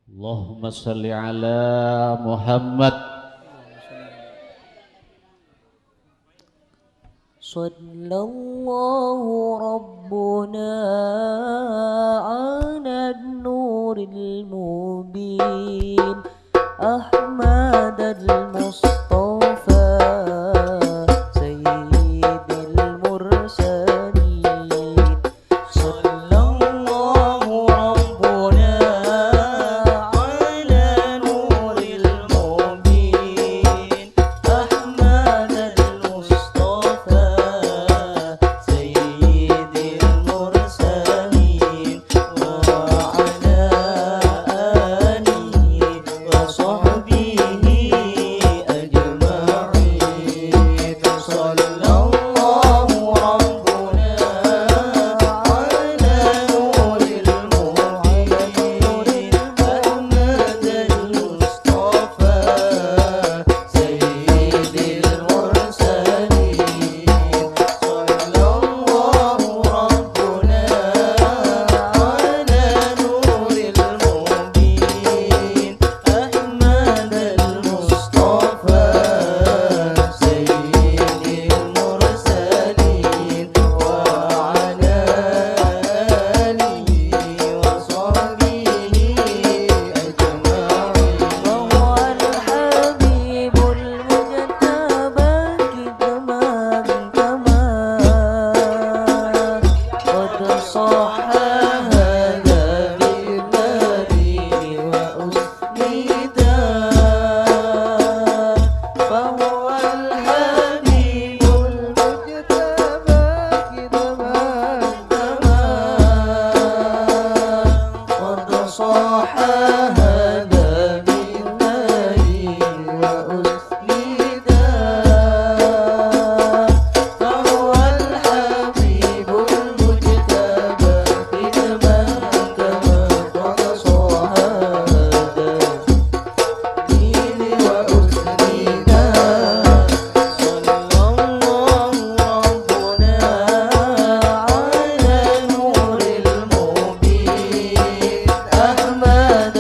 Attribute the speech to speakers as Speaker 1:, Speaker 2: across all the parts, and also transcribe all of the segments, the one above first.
Speaker 1: Allahumma salli ala Muhammad.
Speaker 2: Sallallahu Rabbuna ala nuril mubin Ahmad al-Mustafa Sayyidil Mursalin Sallallahu Rabbuna ala nuril mubin Ahmad al-Mustafa Sayyidil Mursalin wa ala alihi wa sahbihi ajma'in Sallallahu Rabbuna ala nuril mubin Ahmad al-Mustafa Sayyidil Mursalin Sallallahu Rabbuna ala nuril mubin Ahmad al-Mustafa Sayyidil Mursalin wa ala alihi wa sahbihi ajma'in Wa al-habibul mujtaba kitman kaman Qad sahha hadha bil-nadi wa usnida فهو الحبيب المجتبى كما قد صاح هذا بالنهي وأسندا فهو الحبيب المجتبى كما قد صاح هذا دين وأسندا Sallallahu Rabbuna ala nuril mubin Ahmad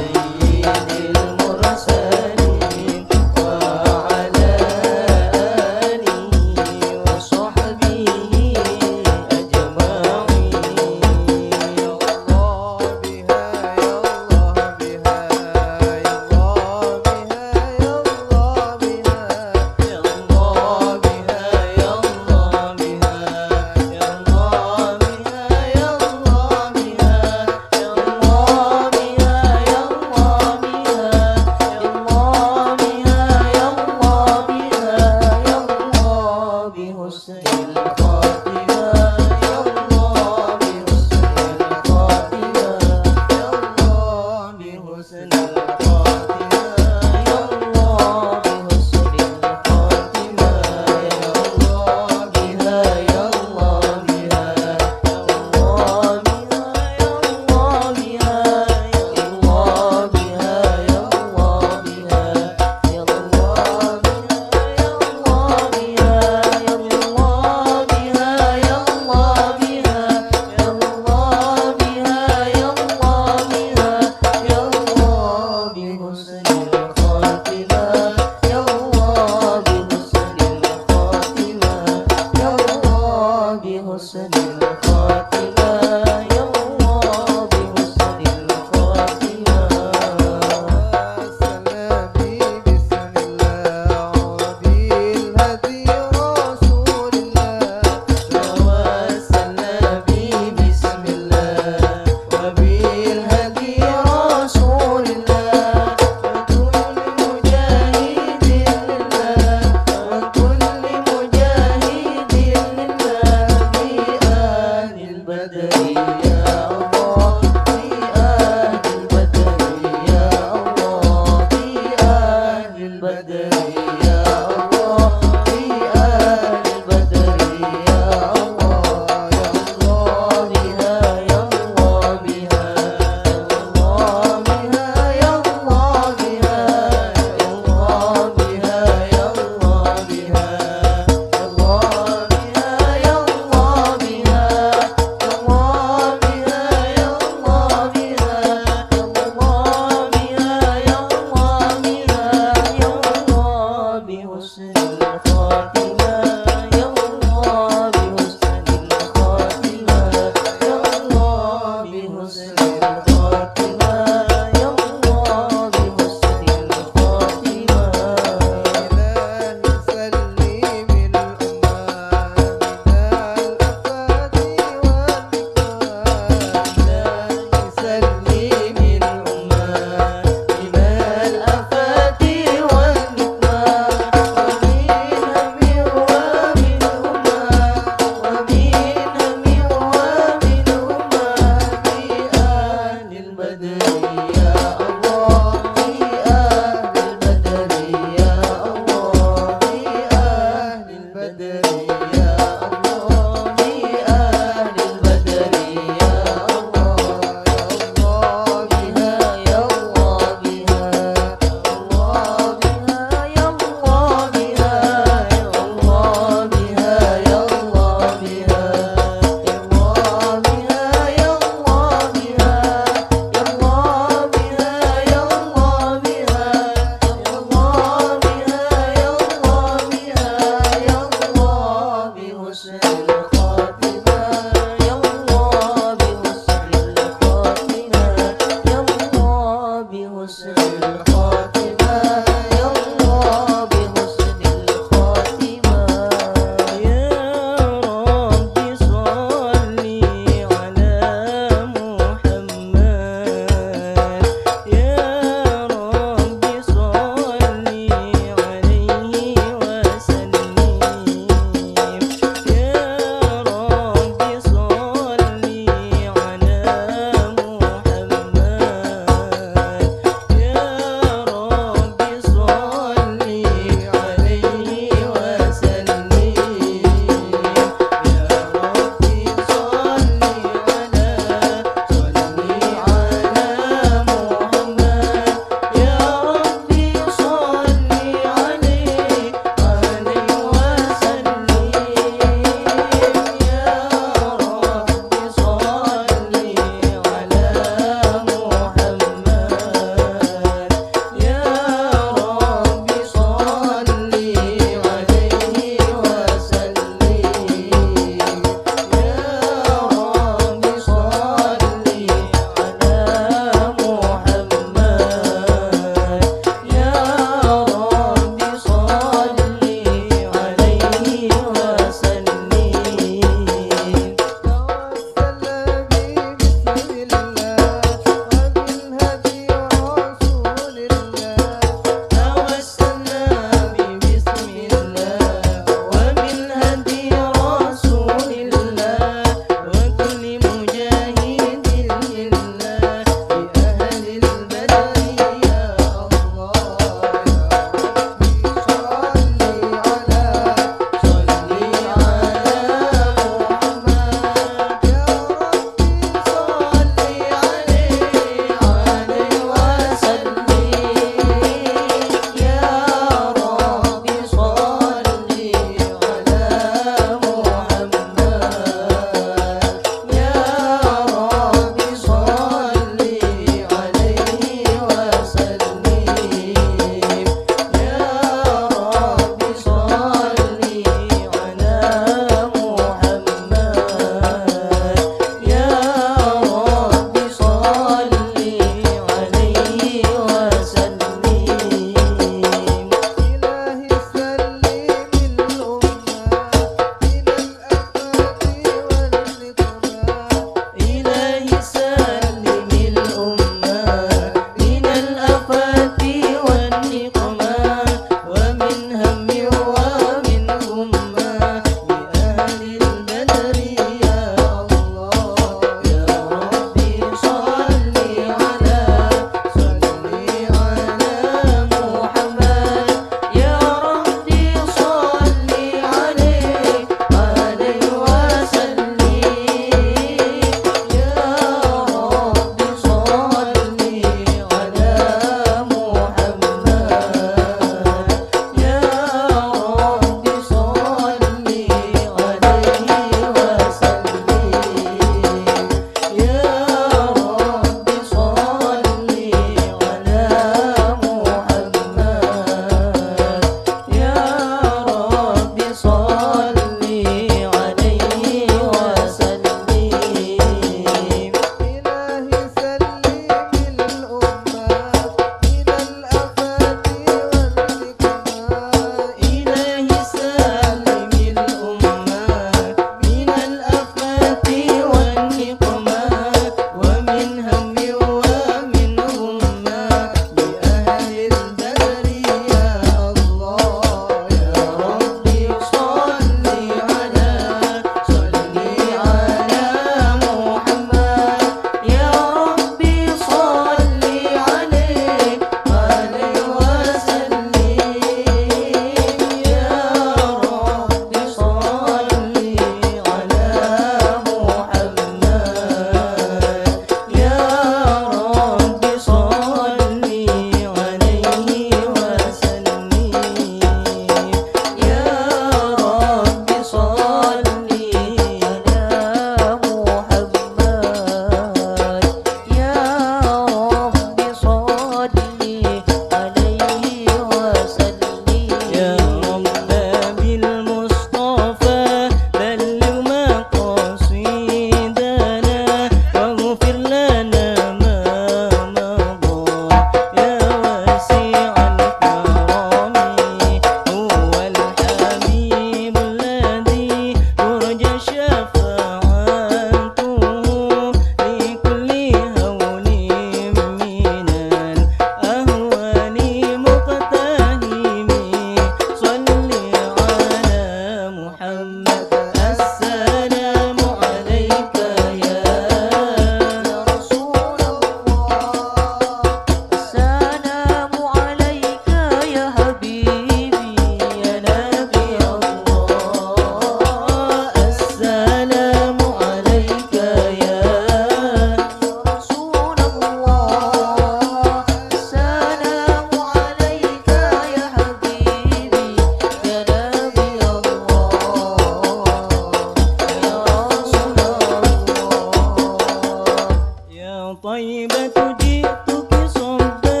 Speaker 2: يا طيبة جئتك صبا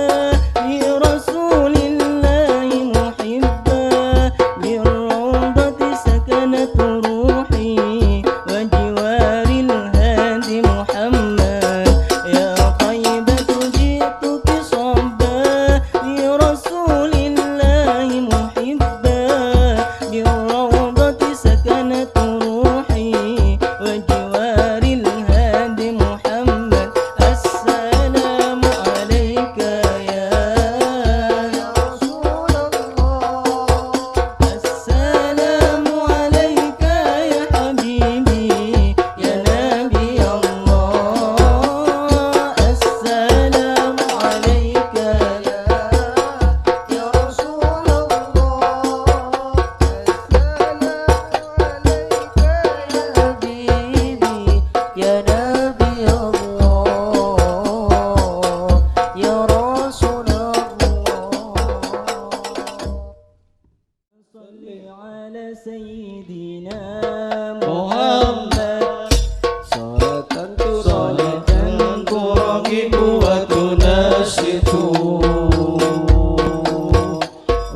Speaker 2: لرسول الله محبا بالروضة سكنت روحي وجوار الهادي محمد يا طيبة جئتك صبا لرسول الله محبا بالروضة سكنت روحي وجوار الهادي محمد السلام عليك يا رسول الله السلام عليك يا حبيبي يا نبي الله السلام عليك يا رسول الله السلام عليك يا حبيبي يا نبي الله يا رسول الله صل على سيدنا محمد صلاة تراقب وتنشط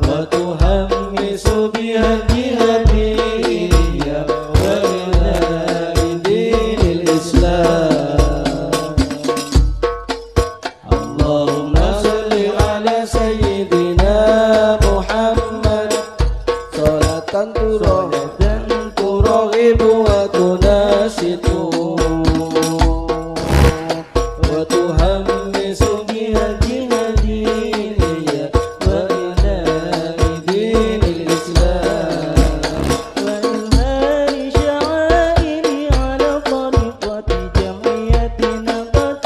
Speaker 2: وتهمس بها الجهادية وإعلاء دين الإسلام اللهم صل على سيدنا محمد صلاة تراقب وتنشط وتهمس بها الجهادية وإعلاء دين الإسلام وإظهار شعائري على طريقة جمعية نبات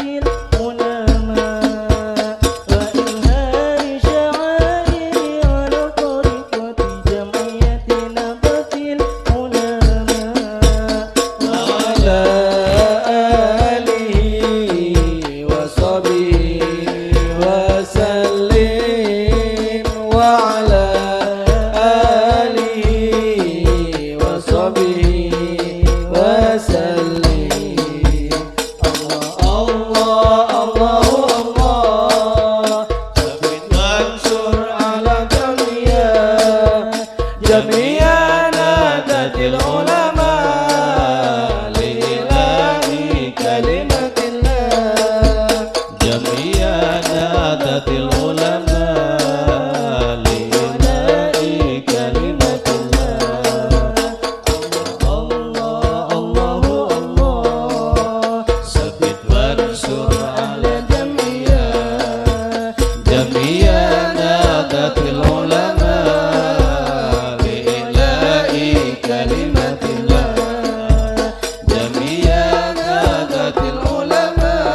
Speaker 2: العلماء وإظهار شعائري على طريقة جمعية نبات العلماء وعلى آله وصحبه وسلم وعلى آله وصحبه وسلم الله الله الله ثبت وانشر على جميع نادة العلماء لإعلاء كلمة الله
Speaker 1: جميع نادة العلماء لإعلاء كلمة الله الله الله ثبت وانشر على جميع نادة العلماء لإعلاء كلمة الله جميع نادة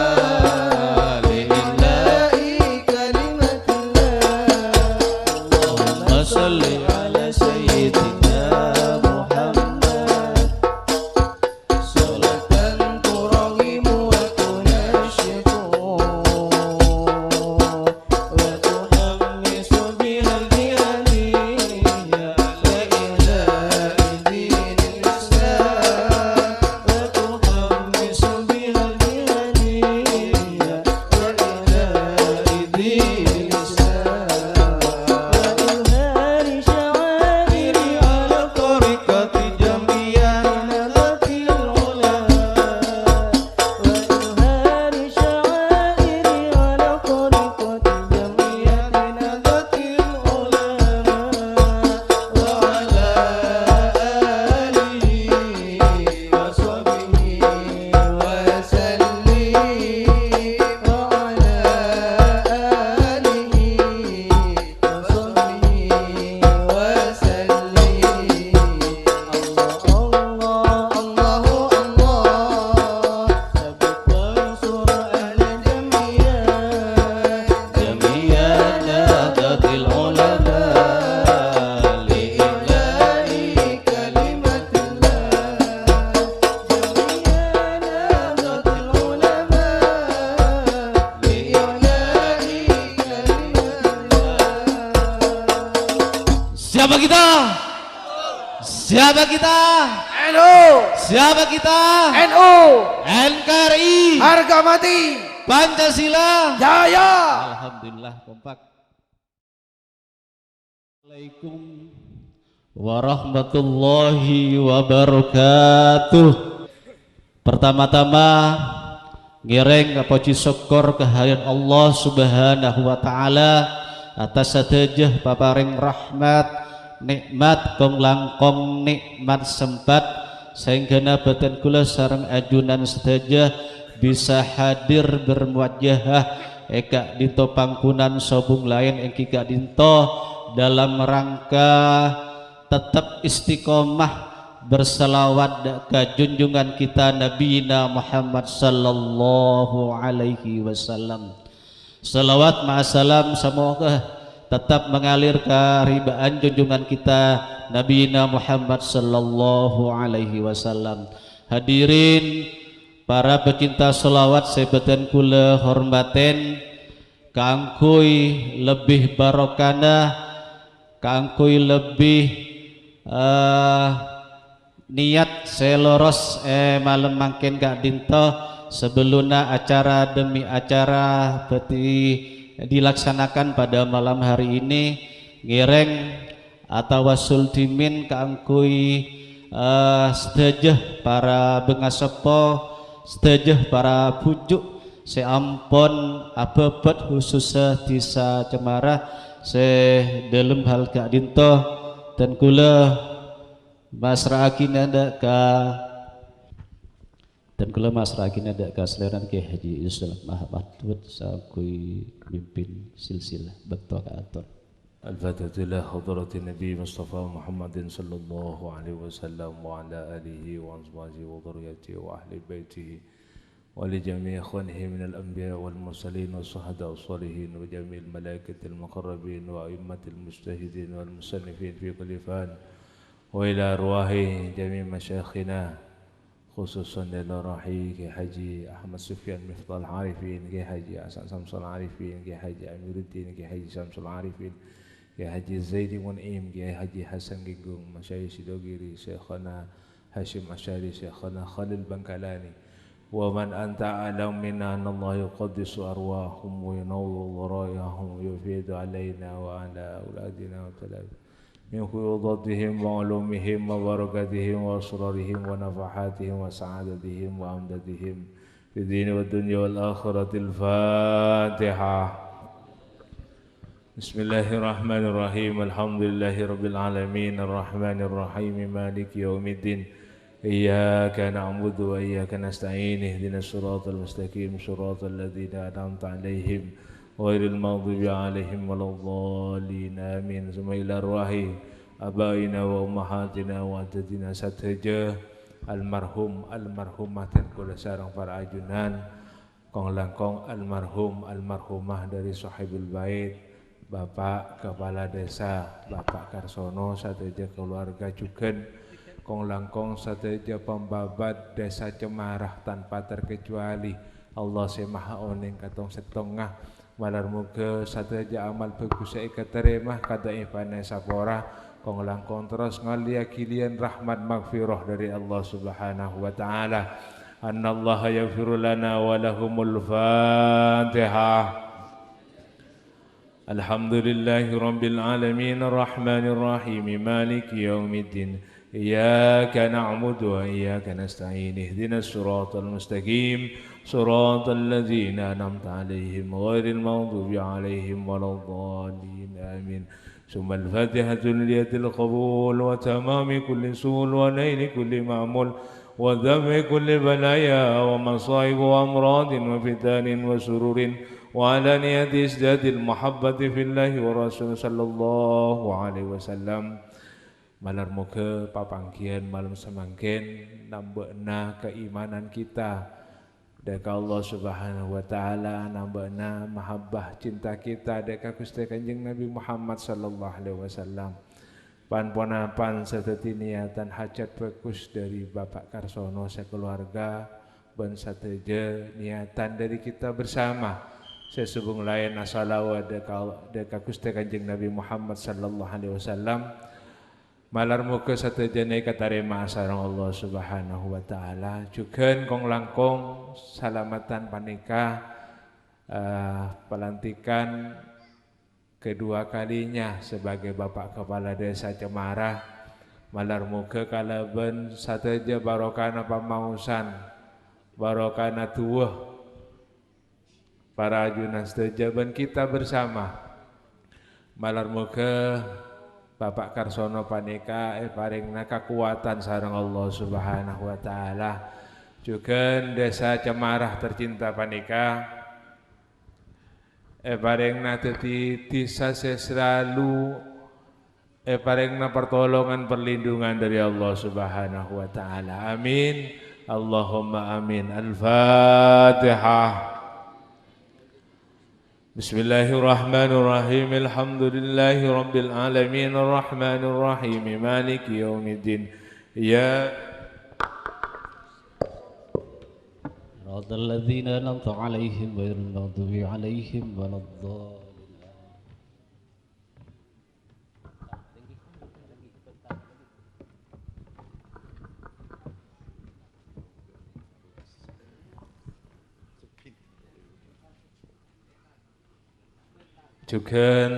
Speaker 1: العلماء لإعلاء كلمة الله اللهم صل على سيدنا محمد صلاة ترغم وتنشط وتحمس بها الجهادية لإعلاء دين الإسلام وتحمس بها الجهادية لإعلاء دين الإسلام وإظهار شعائري على طريقة جميع نبات العلماء وإظهار شعائري على طريقة جميع نبات العلماء وعلى آله وصحبه وسلم وعلى آله وصحبه وسلم الله الله الله ثبت وانصر على جميع نادة العلماء لإعلاء كلمة الله جميع نادة العلماء لإعلاء كلمة الله. Siapa kita? Siapa kita? NU.
Speaker 2: Siapa kita?
Speaker 1: NU.
Speaker 2: NKRI.
Speaker 1: Harga mati.
Speaker 2: Pancasila.
Speaker 1: Jaya.
Speaker 2: Alhamdulillah kompak. Assalamualaikum warahmatullahi wabarakatuh. Pertama-tama ngiring puji syukur kehadirat Allah Subhanahu wa taala atas sadajah paparing rahmat nikmat kong langkong nikmat sempat sehingga nabatan kula sareng ajunan sadajah bisa hadir bermuajahah eka dinto pangkunan sobung lain engki gak dinto dalam rangka tetap istiqomah berselawat ke junjungan kita Nabi Muhammad sallallahu alaihi wasallam. Selawat ma'asalam semoga tetap mengalir ke ribaan junjungan kita Nabi Muhammad sallallahu alaihi wasallam. Hadirin para pecinta selawat sebeten kula hormaten kangkui lebih barokana kangkui lebih niat seloros malam mangken gak dinto sebelumnya acara demi acara dilaksanakan pada malam hari ini ngireng atau wasul dimin keangkui sedejah para bengasopo sedejah para pujuk seampun abebet khususnya desa Cemara se dalam hal gak dinto dan kula masrakin ada ka dan kula masrakin ada ka seleran ke Haji Islam Muhammad sakui mimpin silsilah betul atur.
Speaker 3: Al-Fatihah ila hadratin Nabi Mustafa Muhammadin sallallahu alaihi wasallam wa ala alihi wa azwajihi wa dhurriyyatihi wa ahli baitihi wa li jami'i ikhwanihi min al-anbiya wal mursalin was shuhada was salihin wa jami'il malaikatil muqarrabin wa a'immatil mujtahidin wal musannifin fi kulli fan وإلى أرواح جميع مشايخنا خصوصا للراحي كي حجي أحمد سفيان مفتاح العارفين كي حجي حسن شمس العارفين كي حجي أمير الدين كي حجي شمس العارفين كي حجي زيد منعم كي حجي حسن جيجون مشايخ دوغيري شيخنا هاشم أشاري شيخنا خليل بنكلاني ومن أنت أعلم منا أن الله يقدس أرواحهم وينور ضرائهم ويفيد علينا وعلى أولادنا وتلاميذنا من فيوضاتهم وعلومهم وبركاتهم وأسرارهم ونفحاتهم وسعادتهم وأمدادهم في الدين والدنيا والآخرة. الفاتحة. بسم الله الرحمن الرحيم. الحمد لله رب العالمين الرحمن الرحيم مالك يوم الدين إياك نعبد وإياك نستعين اهدنا الصراط المستقيم صراط الذين أنعمت عليهم غير المغضوب عليهم ولا الضالين آمين. ثم إلى أرواح آبائنا وأمهاتنا وأجدادنا sateja almarhum almarhumatin kula sareng para ajunan kong langkong almarhum almarhumah dari sahibul bait Bapak Kepala Desa Bapak Karsono sateja keluarga juga kong langkong sateja pembabat Desa Cemarah tanpa terkecuali Allah Maha Oning katong setengah malar muga sateja amal bagus keterima kada ipane sapora kong langkong terus ngalia kilian rahmat magfirah dari Allah Subhanahu wa taala. Annallaha yaghfiru lana wa lahumul Fatihah. Alhamdulillahi rabbil alamin arrahmanir rahim maliki yaumiddin iyyaka na'budu wa iyyaka nasta'in ihdinas siratal mustaqim صراط الذين أنعمت عليهم غير المغضوب عليهم ولا الضالين آمين. ثم الفاتحة ليد القبول وتمام كل سول ونيل كل معمول وذم كل بلايا ومصائب وأمراض وفتان وسرور وعلى نية إسداد المحبة في الله ورسوله صلى الله عليه وسلم. Malar muga papanggian malam semangkin nambahna keimanan kita deka Allah Subhanahu wa taala nambahna mahabbah cinta kita deka Gusti Kanjeng Nabi Muhammad sallallahu alaihi wasallam. Pan-ponapan serta niatan hajat bagus dari Bapak Karsono sekeluarga ban sateja niatan dari kita bersama sesubung lain asalawa deka Gusti Kanjeng Nabi Muhammad sallallahu alaihi wasallam Malar muka satajana katarima sareng Allah Subhanahu wa taala. Jugen kong langkung salamatan panika pelantikan kedua kalinya sebagai Bapak Kepala Desa Cemara. Malar muka kalaben sateja barokana pamausan, barokana tuwuh para ajunan setejaban kita bersama. Malar muka Bapak Karsono panika paringna kekuatan sareng Allah Subhanahu wa taala. Juga Desa Cemarah tercinta panika paringna titi selalu paringna pertolongan perlindungan dari Allah Subhanahu wa taala. Amin. Allahumma amin. Al-Fatihah. Bismillahirrahmanirrahim. Alhamdulillahi rabbil alamin arrahmanir rahim maliki yaumiddin. Ya
Speaker 2: Radal ladzina an'amta 'alaihim ghairil maghdubi 'alaihim waladdallin.
Speaker 3: Juga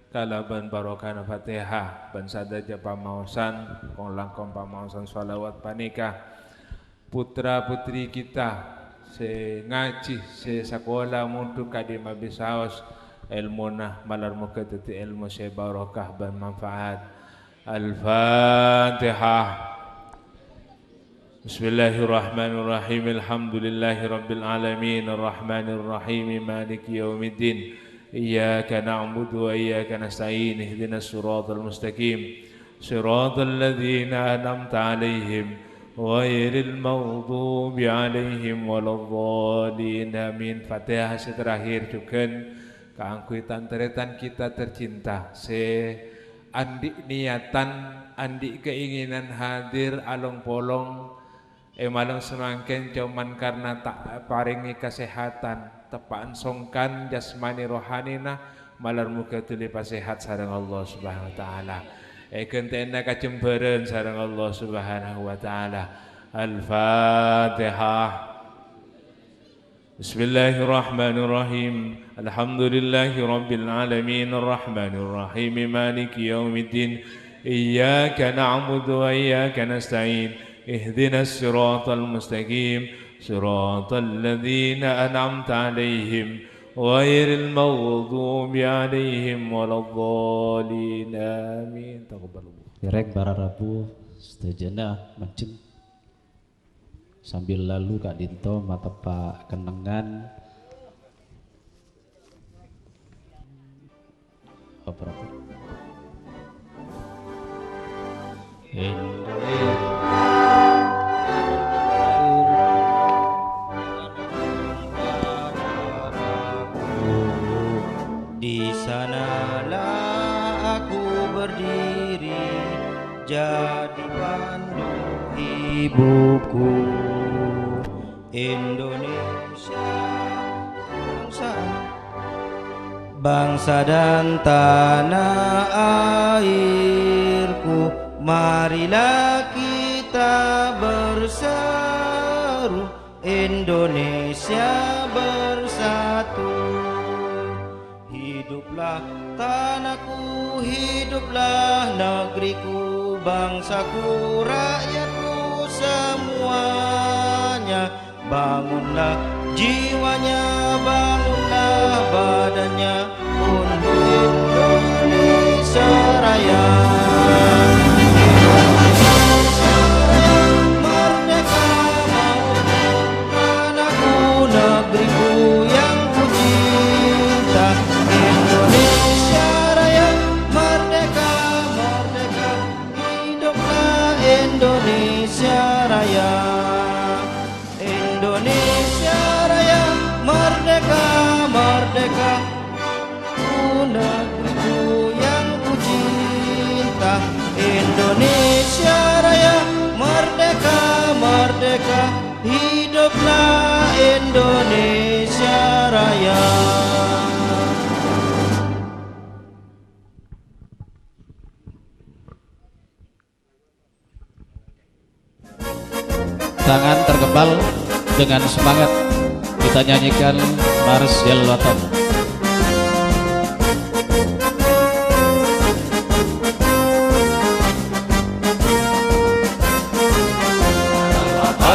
Speaker 3: kalaban barokah Fatihah ban sadaja pamausan kong langkong pamausan sholawat panika putra putri kita se ngaji se sekolah mutu kadi mabisaos ilmuna malar muka teti ilmu se barokah ban manfaat. Al-Fatihah. Bismillahirrahmanirrahim. Alhamdulillahi rabbil alamin arrahmanir rahim maliki yaumiddin. Iyyaka na'budu wa iyyaka nasta'in ihdinas siratal mustaqim siratal ladzina an'amta 'alaihim ghairil maghdubi 'alaihim waladdallin. Amin. Fatihah terakhir juga keangkutan teretan kita tercinta se andi niatan andi keinginan hadir along polong malang semangken cuman karena tak paringi kesehatan tepaan songkan jasmani rohanina malar muka tuli pasehat sareng Allah Subhanahu wa taala. Kentena kacembereun sareng Allah Subhanahu wa taala. Al-Fatihah. Bismillahirrahmanirrahim. Alhamdulillahi rabbil alamin arrahmanir rahim maliki yaumiddin. Iyyaka na'budu wa iyyaka nasta'in ihdinas siratal mustaqim صراط الذين أنعمت عليهم غير المغضوب عليهم ولا الضالين آمين. تقبل الله.
Speaker 2: Direk para rabu setajana macem sambil lalu Kak Dinto mata Pak kenengan operator
Speaker 1: Di sanalah aku berdiri jadi pandu ibuku. Indonesia bangsa dan tanah airku, marilah kita berseru Indonesia bersatu. Hiduplah tanahku, hiduplah negeriku, bangsaku, rakyatku semuanya. Bangunlah jiwanya, bangunlah badannya untuk Indonesia Raya. Merdeka mauku, tanahku, negeriku yang ku cinta. Indonesia Raya, merdeka, merdeka, hiduplah Indonesia Raya. Indonesia Raya, merdeka, merdeka, negeriku yang ku cinta. Indonesia Raya, merdeka, merdeka, hiduplah Indonesia Raya.
Speaker 2: tangan terkepal dengan semangat kita nyanyikan Marsyal Watan.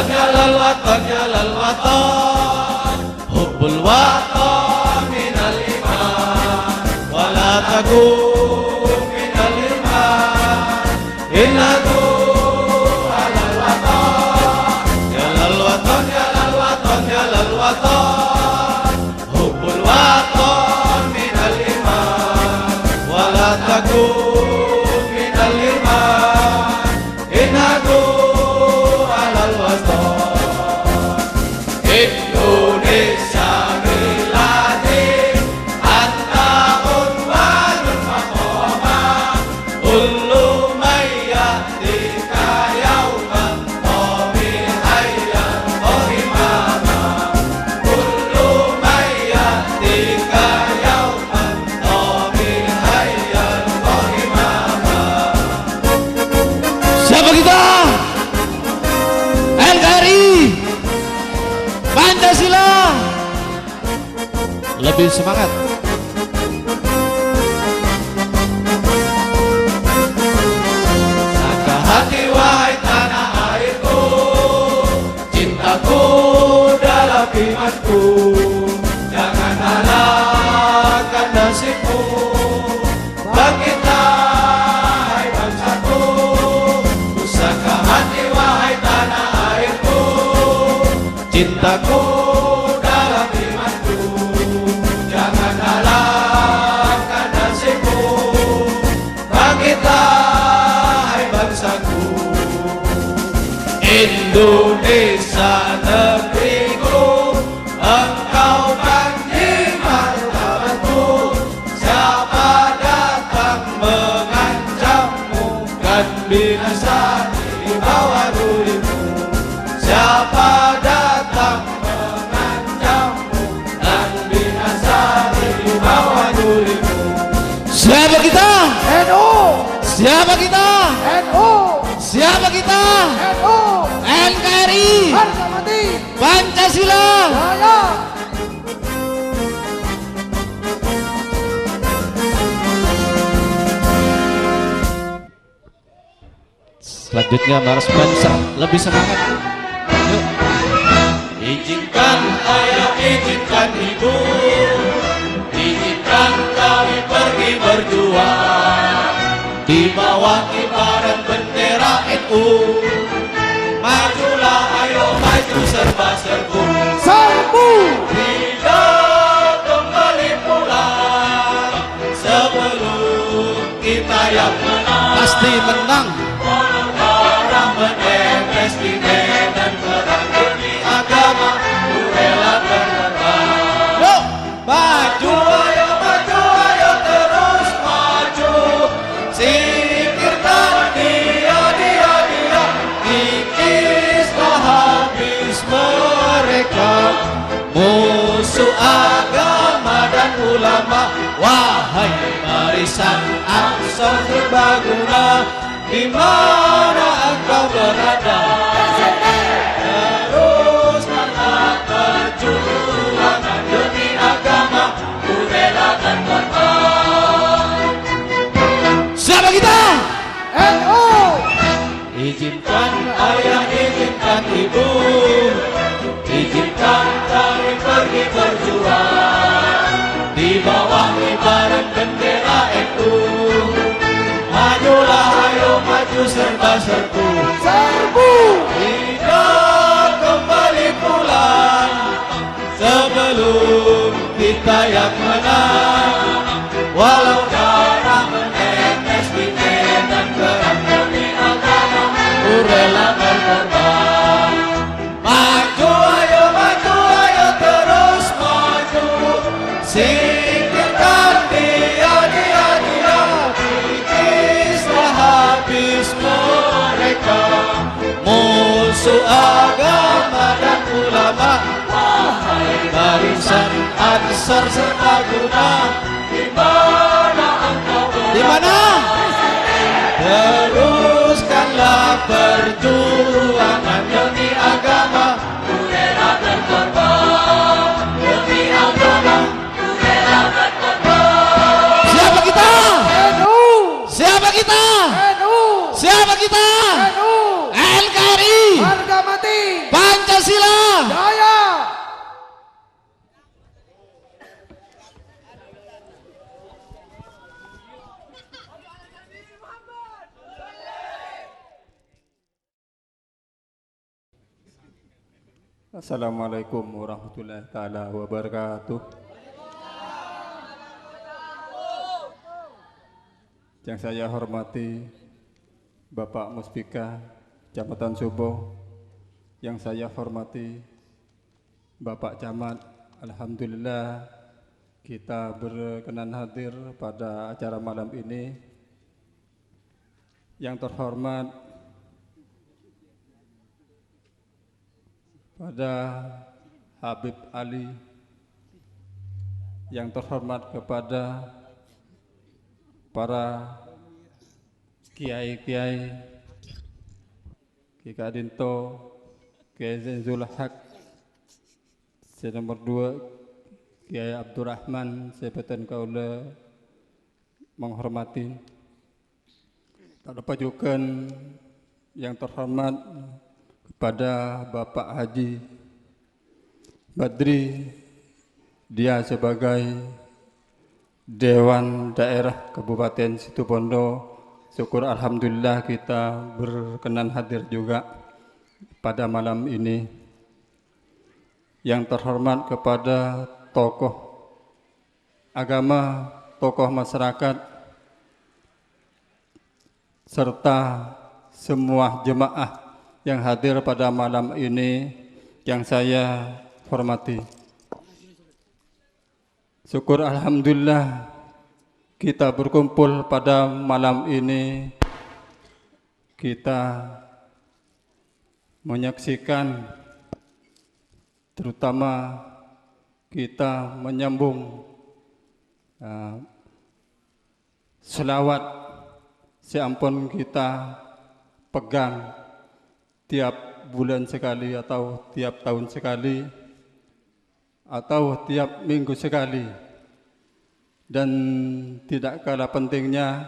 Speaker 1: Jalal watan, jalal watan, hubbul watan minal iman, wala takun minal iman, innadu alal watan, jalal watan, jalal watan, jalal watan, hubbul watan minal iman, wala takun minal iman, innadu Indonesia miladi anta unwanul maqamah kullu mayyatika yawman qabil hayyan qahimama kullu mayyatika yawman qabil hayyan qahimama.
Speaker 2: Siapa kita? NKRI Pancasila, lebih semangat.
Speaker 1: Sangka hati wahai tanah airku, cintaku dalam imanku, jangan halalkan nasibmu, bangkitlah hai bangsaku. Ku sangka hati wahai tanah airku, cintaku dalam imanku, jangan halalkan nasibmu, bangkitlah hai bangsaku. Indonesia negeriku, engkau janji martabatku, siapa datang mengancammu kan binasa di bawah durimu. Siapa datang mengancammu dan binasa di bawah durimu.
Speaker 2: Siapa kita?
Speaker 4: NU,
Speaker 2: Siapa kita?
Speaker 4: NU,
Speaker 2: Siapa kita?
Speaker 4: NU,
Speaker 2: NKRI
Speaker 4: harga mati,
Speaker 2: Pancasila.
Speaker 4: jaya.
Speaker 2: Selanjutnya Mars Banser, lebih semangat. Yuk.
Speaker 1: Izinkan ayah, izinkan ibu, izinkan kami pergi berjuang di bawah kibaran bendera NU. Majulah ayo maju serba serbu,
Speaker 4: Serbu,
Speaker 1: tidak kembali pulang sebelum kita yang menang.
Speaker 2: Pasti menang.
Speaker 1: Orang menetes di medan perang demi agama, ku rela berkorban.
Speaker 2: Yuk.
Speaker 1: Maju ayo terus maju. Singkirkan dia, kikislah habis mereka. Musuh agama dan ulama, wahai barisan Ansor serbaguna, di mana engkau berada? Teruskanlah perjuangan demi agama, ku relakan korban.
Speaker 2: Siapa kita?
Speaker 4: NU,
Speaker 1: Izinkan ayah, izinkan ibu, izinkan kami pergi berjuang di bawah kibaran bendera NU. Majulah ayo maju serba serbu,
Speaker 4: serbu,
Speaker 1: tidak kembali pulang sebelum kita yang menang. Walau darah menetes di medan perang demi agama, ku rela berkorban. Maju ayo terus maju. Singkirkan dia, kikislah habis mereka. Musuh agama dan ulama, wahai barisan Ansor serbaguna, di mana engkau berada?
Speaker 2: Di mana?
Speaker 1: Teruskanlah perjuangan demi agama.
Speaker 5: Assalamualaikum warahmatullahi taala wabarakatuh. Yang saya hormati Bapak Muspika Kecamatan Subo, yang saya hormati Bapak Camat. Alhamdulillah kita berkenan hadir pada acara malam ini. Yang terhormat pada Habib Ali, yang terhormat kepada para kiai-kiai, Ki Kadinto, Kiai Zainul Haq, nomor 2 Kiai Abdurrahman, Sepetan Kaula menghormati. Tak lupa juga yang terhormat kepada Bapak Haji Badri, dia sebagai Dewan Daerah Kabupaten Situbondo. Syukur alhamdulillah kita berkenan hadir juga pada malam ini. Yang terhormat kepada tokoh agama, tokoh masyarakat, serta semua jemaah yang hadir pada malam ini yang saya hormati. Syukur alhamdulillah kita berkumpul pada malam ini, kita menyaksikan, terutama kita menyambung selawat seampun kita pegang tiap bulan sekali atau tiap tahun sekali atau tiap minggu sekali. Dan tidak kalah pentingnya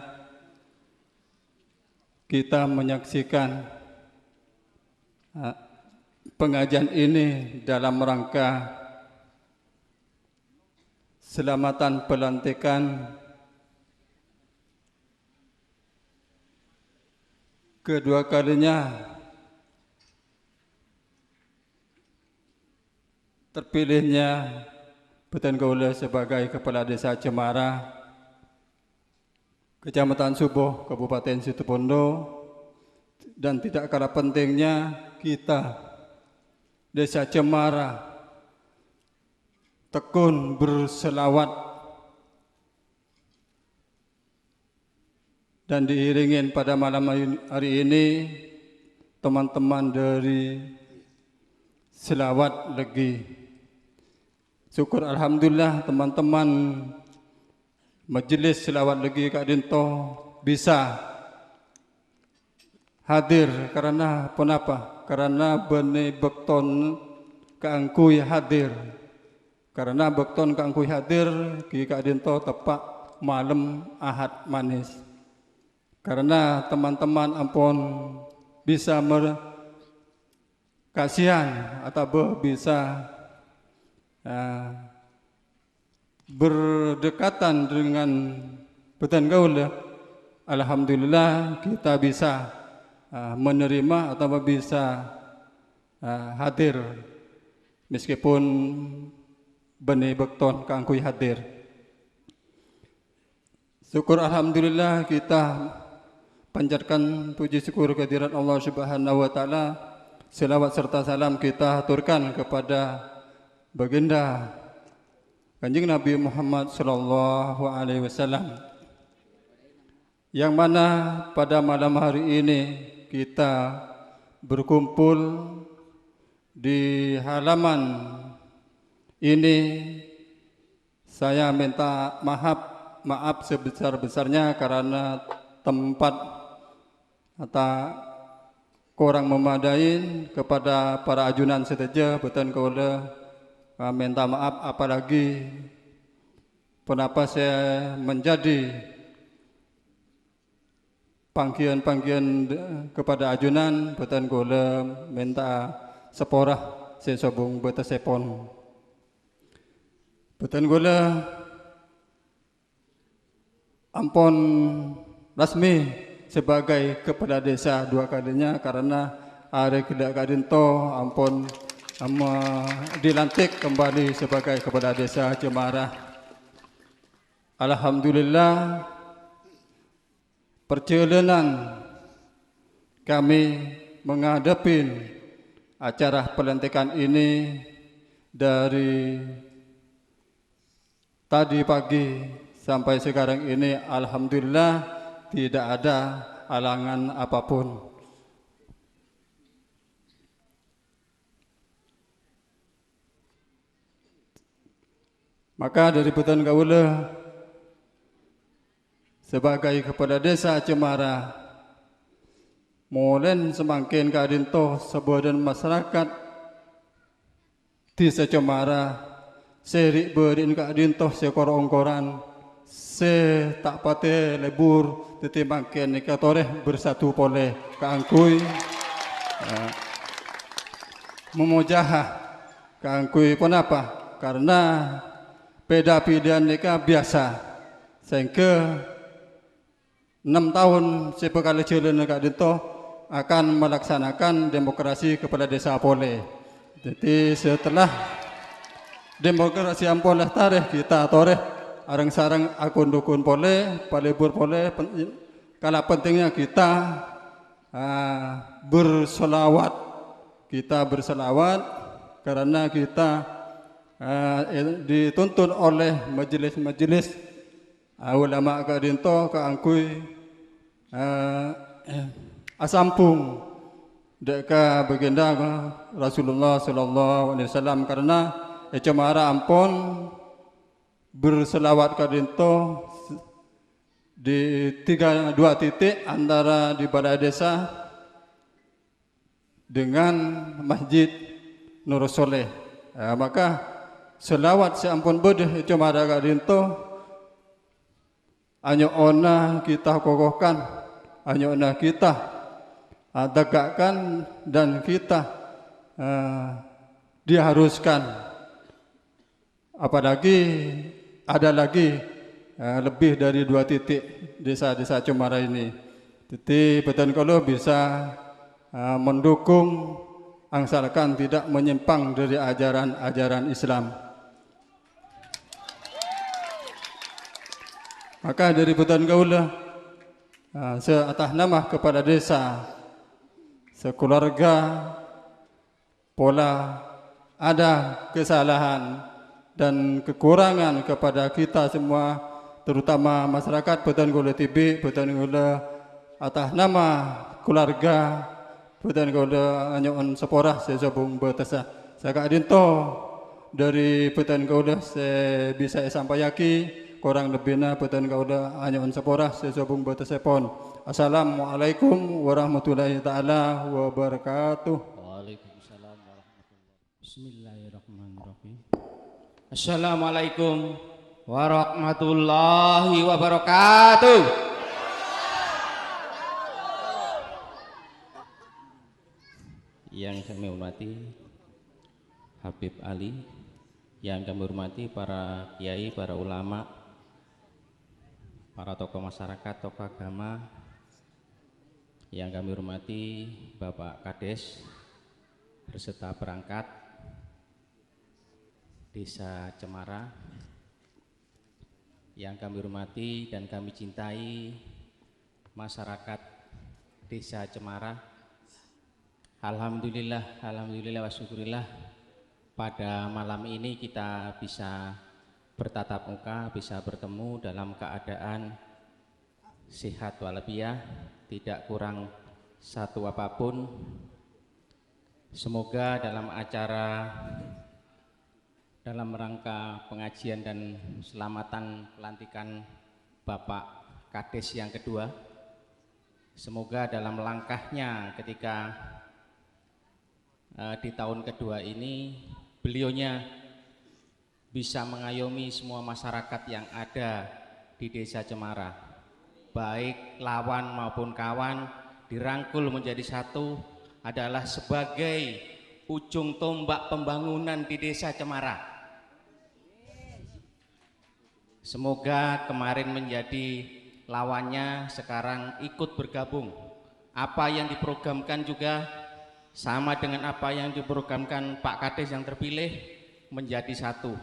Speaker 5: kita menyaksikan pengajian ini dalam rangka selamatan pelantikan kedua kalinya terpilihnya Beten Kaula sebagai Kepala Desa Cemara, Kecamatan Subo, Kabupaten Situbondo. Dan tidak kalah pentingnya kita Desa Cemara tekun berselawat dan diiringin pada malam hari ini teman-teman dari selawat legi. Syukur alhamdulillah teman-teman majelis selawat legi Kak Dinto bisa hadir karena kenapa? Karena Bene Bekton Kaangkuy hadir. Karena Bekton Kaangkuy hadir, Ki Kak Dinto tepak malam Ahad manis. Karena teman-teman ampun bisa kasihan atau bisa berdekatan dengan Beten Kaula. Alhamdulillah kita bisa menerima atau bisa hadir meskipun Bene Bekton Kaangkuy hadir. Syukur alhamdulillah kita panjatkan puji syukur kehadirat Allah Subhanahu wa taala. Selawat serta salam kita aturkan kepada Baginda Kanjeng Nabi Muhammad sallallahu alaihi wasallam, yang mana pada malam hari ini kita berkumpul di halaman ini. Saya minta maaf sebesar-besarnya karena tempat atau kurang memadai. Kepada para ajunan sedaja Beten Kaula minta maaf, apalagi kenapa saya menjadi panggian kepada ajunan Beten Kaula minta seporah sesobung beta sepon. Beten Kaula ampun resmi sebagai kepala desa dua kalinya karena Are Kida Kadinto ampun dilantik kembali sebagai Kepala Desa Cemara. Alhamdulillah, perjalanan kami menghadapi acara pelantikan ini dari tadi pagi sampai sekarang ini, alhamdulillah tidak ada halangan apapun. Maka dari Putan Kaula sebagai Kepala Desa Cemara, molen semakin kadinto sebuah masyarakat Desa Cemara serik berin kadinto sekor ongkoran se tak pate lebur tetimbangken nikatoreh bersatu pole kaangkui memujahah kaangkui kenapa? Karena beda pilihan nika biasa sehingga 6 tahun sepekali jalan Kak Dinto akan melaksanakan demokrasi kepala desa pole. Jadi setelah demokrasi ampoleh tareh kita toreh arang sarang akun dukun pole, palebur pole. Kala pentingnya kita berselawat. Kita berselawat karena kita dituntun oleh majelis-majelis ulama Kak Dinto kaangkui asampung deka baginda Rasulullah sallallahu alaihi wasallam, karena Cemara ampun berselawat Kak Dinto di 2 titik antara di balai desa dengan Masjid Nur Soleh. Maka selawat seampun bedeh Cemara Kak Dinto hanya ona kita kokohkan, hanya ona kita tegakkan, dan kita diharuskan. Apalagi ada lagi lebih dari 2 titik desa-desa Cemara ini. Jadi Putan Kaula bisa mendukung angsalkan tidak menyimpang dari ajaran-ajaran Islam. Maka dari Putan Kaula seatas nama kepala desa sekeluarga pola ada kesalahan dan kekurangan kepada kita semua, terutama masyarakat Putan Kaula Tibik, Putan Kaula atas nama keluarga Putan Kaula anyon seporah sesabung betesa. Saka Dinto dari Putan Kaula saya bisa sampaikan kurang lebihnya Putan Kaula anyon seporah sesabung betesepon. Assalamualaikum warahmatullahi taala wabarakatuh.
Speaker 2: Waalaikumsalam warahmatullahi. Bismillahirrahmanirrahim.
Speaker 1: Assalamualaikum warahmatullahi wabarakatuh.
Speaker 2: Yang kami hormati Habib Ali, yang kami hormati para kiai, para ulama, para tokoh masyarakat, tokoh agama, yang kami hormati Bapak Kades beserta perangkat Desa Cemara, yang kami hormati dan kami cintai masyarakat Desa Cemara. Alhamdulillah, alhamdulillah wa syukurillah, pada malam ini kita bisa bertatap muka, bisa bertemu dalam keadaan sehat walafiat, tidak kurang satu apapun. Semoga dalam acara dalam rangka pengajian dan selamatan pelantikan Bapak Kades yang kedua, semoga dalam langkahnya ketika di tahun kedua ini beliaunya bisa mengayomi semua masyarakat yang ada di Desa Cemara, baik lawan maupun kawan, dirangkul menjadi satu adalah sebagai ujung tombak pembangunan di Desa Cemara. Semoga kemarin menjadi lawannya sekarang ikut bergabung. Apa yang diprogramkan juga sama dengan apa yang diprogramkan Pak Kades yang terpilih, menjadi satu.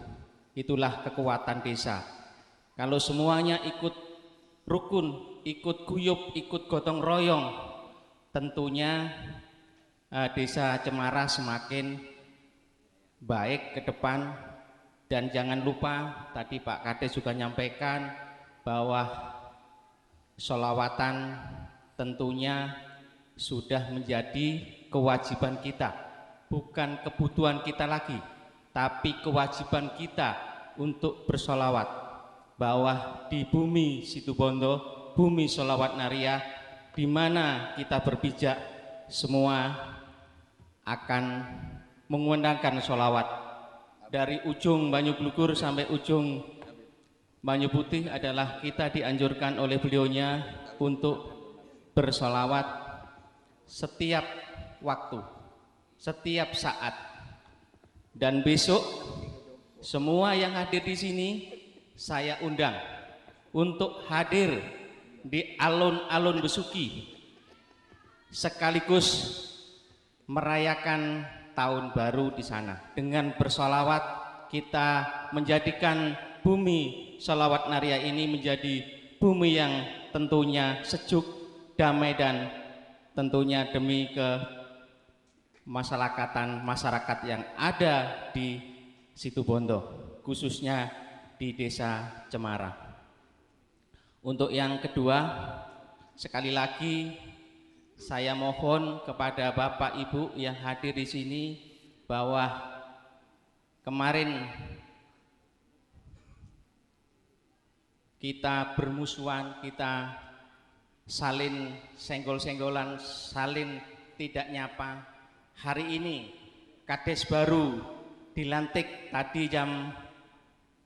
Speaker 2: Itulah kekuatan desa. Kalau semuanya ikut rukun, ikut guyub, ikut gotong royong, tentunya desa Cemara semakin baik ke depan. Dan jangan lupa, tadi Pak Kades juga nyampaikan bahwa sholawatan tentunya sudah menjadi kewajiban kita, bukan kebutuhan kita lagi, tapi kewajiban kita untuk bersolawat, bahwa di bumi Situbondo, bumi Sholawat Naria, di mana kita berpijak, semua akan mengundangkan sholawat. Dari ujung Banyu Glugur sampai ujung Banyu Putih adalah kita dianjurkan oleh beliaunya untuk bersolawat setiap waktu, setiap saat. Dan besok semua yang hadir di sini saya undang untuk hadir di alun-alun Besuki, sekaligus merayakan tahun baru di sana. Dengan bersolawat kita menjadikan bumi Sholawat Naria ini menjadi bumi yang tentunya sejuk, damai, dan tentunya demi kemasyarakatan masyarakat yang ada di Situbondo, khususnya di Desa Cemara. Untuk yang kedua, sekali lagi saya mohon kepada Bapak Ibu yang hadir di sini bahwa kemarin kita bermusuhan, kita saling senggol-senggolan, saling tidak nyapa. Hari ini Kades baru dilantik tadi jam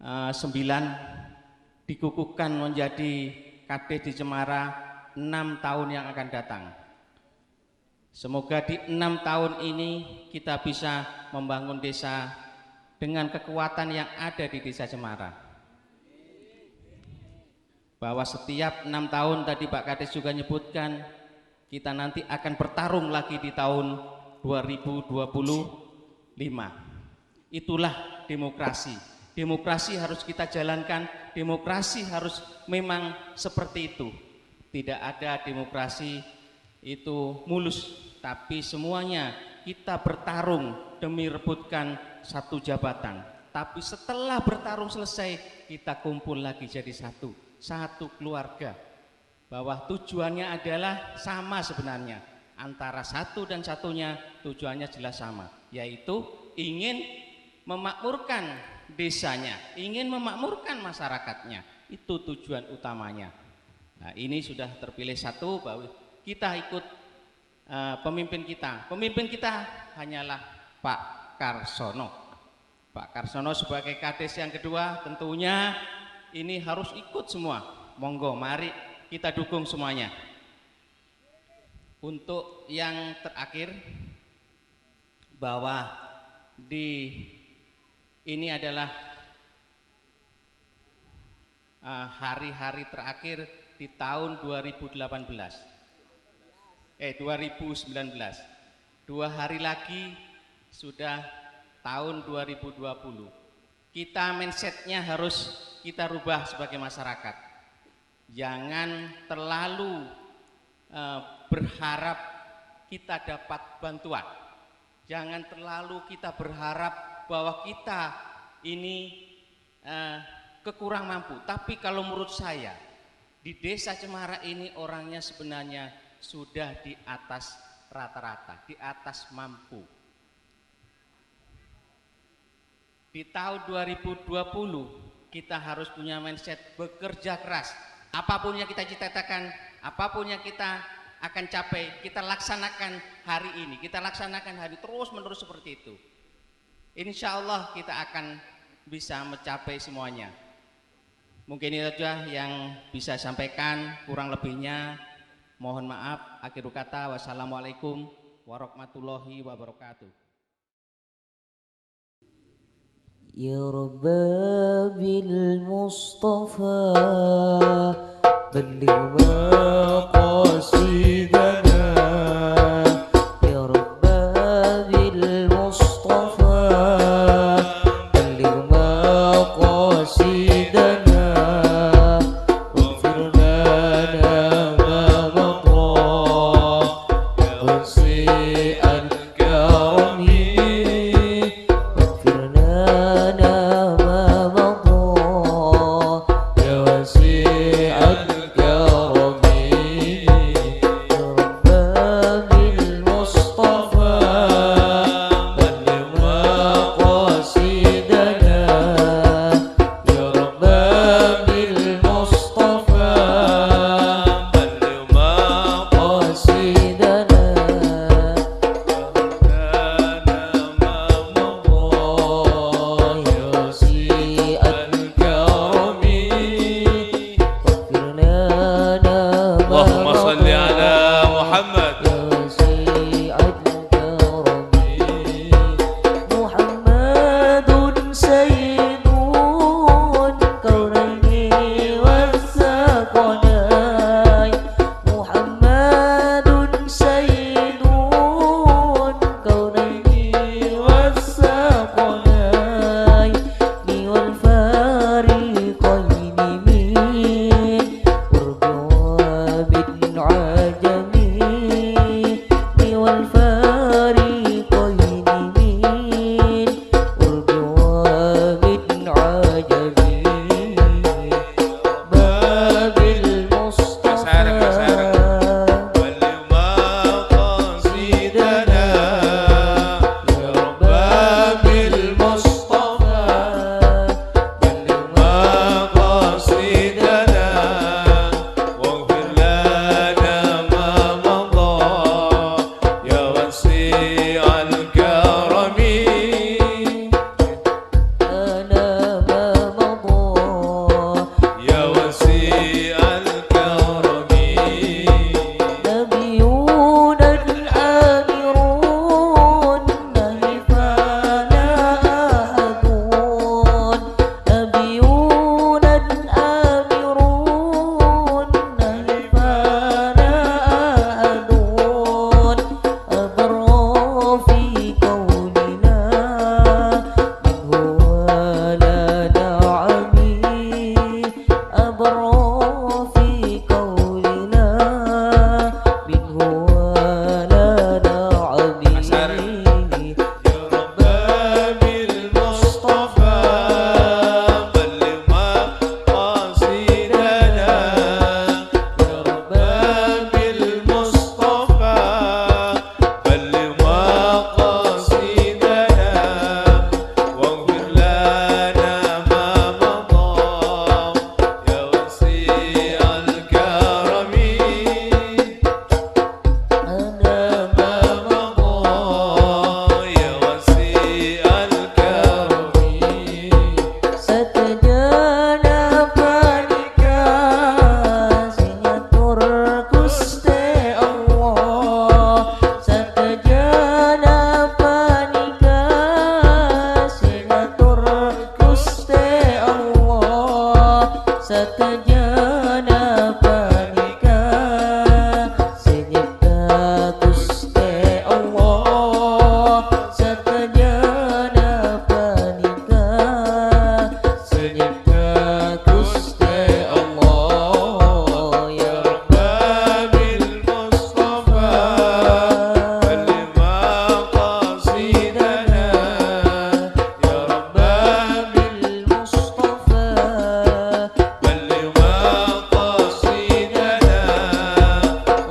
Speaker 2: 9, dikukuhkan menjadi Kades di Cemara 6 tahun yang akan datang. Semoga di 6 tahun ini kita bisa membangun desa dengan kekuatan yang ada di Desa Cemara. Bahwa setiap 6 tahun tadi Pak Kades juga menyebutkan, kita nanti akan bertarung lagi di tahun 2025. Itulah demokrasi. Demokrasi harus kita jalankan, demokrasi harus memang seperti itu. Tidak ada demokrasi itu mulus, tapi semuanya kita bertarung demi rebutkan satu jabatan. Tapi setelah bertarung selesai, kita kumpul lagi jadi satu keluarga. Bahwa tujuannya adalah sama sebenarnya, antara satu dan satunya tujuannya jelas sama, yaitu ingin memakmurkan desanya, ingin memakmurkan masyarakatnya. Itu tujuan utamanya. Nah, ini sudah terpilih satu, bahwa kita ikut pemimpin kita. Pemimpin kita hanyalah Pak Karsono. Pak Karsono sebagai Kades yang kedua tentunya ini harus ikut semua. Monggo, mari kita dukung semuanya. Untuk yang terakhir, bahwa ini adalah hari-hari terakhir di tahun 2019. 2019. 2 hari lagi sudah tahun 2020. Kita mindsetnya harus kita rubah sebagai masyarakat. Jangan terlalu berharap kita dapat bantuan. Jangan terlalu kita berharap bahwa kita ini kekurang mampu. Tapi kalau menurut saya, di Desa Cemara ini orangnya sebenarnya sudah di atas rata-rata, di atas mampu. Di tahun 2020 kita harus punya mindset bekerja keras. Apapun yang kita cita-citakan, apapun yang kita akan capai, kita laksanakan hari ini, kita laksanakan hari terus menerus seperti itu. Insya Allah kita akan bisa mencapai semuanya. Mungkin itu saja yang bisa sampaikan, kurang lebihnya mohon maaf. Akhir kata, wassalamualaikum warahmatullahi wabarakatuh.
Speaker 6: Ya Rabbil Mustafa balligh maqasidana ya Rabbal Satajana panika senyipta Gusti Allah. Satajana panika senyipta Gusti Allah. Ya
Speaker 3: Rabbil Mustafa Balima qasidana Ya Rabbil
Speaker 6: Mustafa
Speaker 3: Balima qasidana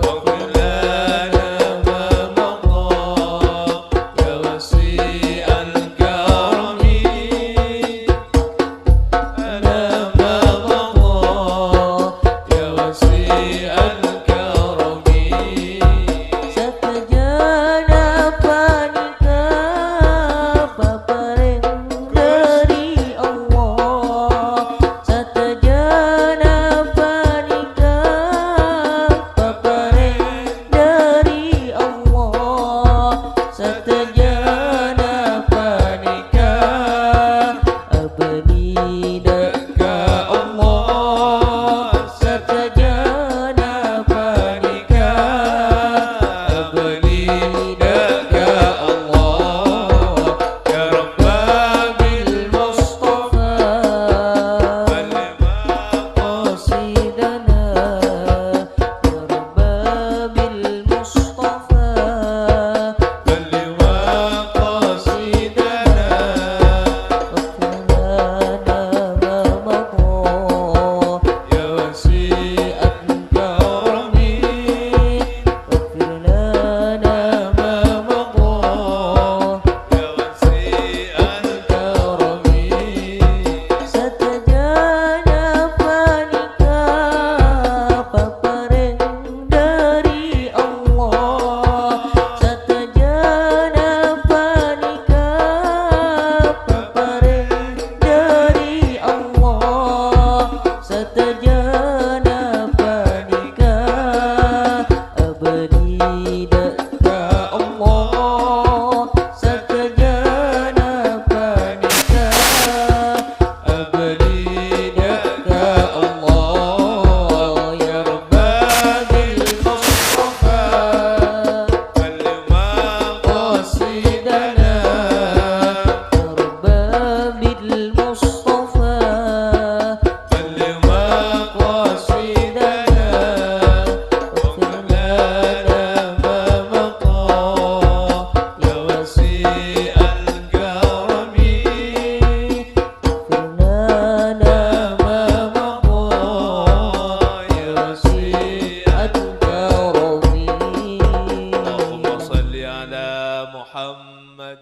Speaker 3: Waghfir lana ma madha Ya wasi'al karami Lana ma madha Ya wasi'al karami
Speaker 6: Satajana panika paparing dari Allah. Satajana panika paparing dari Allah. Satajana panika abadi
Speaker 3: Ka Allah
Speaker 6: Satajana panika
Speaker 3: abadi daka Allah Ya Rabbil Mustafa Balima
Speaker 6: qasidana ya Rabbil Mustafa
Speaker 3: Balima qasidana
Speaker 6: Wakilana mamamu
Speaker 3: Ya wasi'at karami
Speaker 6: Wakilana mamamu
Speaker 3: Ya wasi'at karami
Speaker 6: Satajana panika paparing dari Allah. Satajana panika paparing dari Allah. Satajana panika abadi daka Allah. Satajana panika abadi daka Allah. Ya Rabbil Mustafa
Speaker 3: Balima
Speaker 6: qasidana ya Rabbil Mustafa
Speaker 3: Balima qasidana Waghfir lana ma madha Ya wasi'al karami
Speaker 6: Firnana
Speaker 3: mamamu Ya wasi'at
Speaker 6: At-Karami
Speaker 3: Allahumma salli ala Muhammad